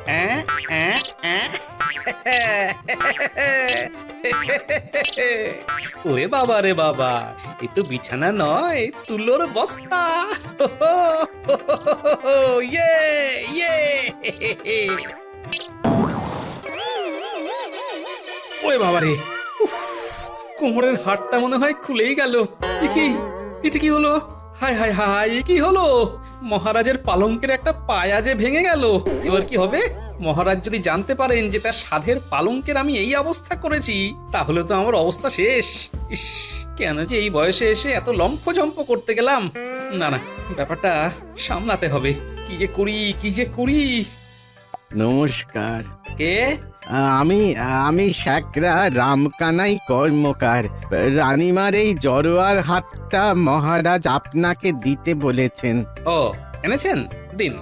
অ্যাঁ, অ্যাঁ, অ্যাঁ। ওরে বাবা রে বাবা, এ তো বিছানা নয়, তুলোর বস্তা। ইয়ে ইয়ে। ওরে বাবা রে, উফ, কোমরের হাড়টা মনে হয় খুলেই গেল। এ কি, এটা কি হলো? হায় হায় হায়, এ কি হলো? মহারাজের পালঙ্কের একটা পায়া যে ভেঙে গেল। এবার কি হবে? মহারাজ যদি জানতে পারেন যে তার সাধের পালঙ্কের আমি এই অবস্থা করেছি, তাহলে তো আমার অবস্থা শেষ। ইস, কেন যে এই বয়সে এসে এত লম্ফঝম্প করতে গেলাম। না না, ব্যাপারটা সামলাতে হবে। কি যে করি, কি যে করি। নমস্কার। কে? আমি আমি শ্যাকরা রামকানাই কর্মকার। রানীমার এই জরোয়ার হাটটা মহারাজ আপনাকে দিতে বলেছেন। ও, এনেছেন? দিন।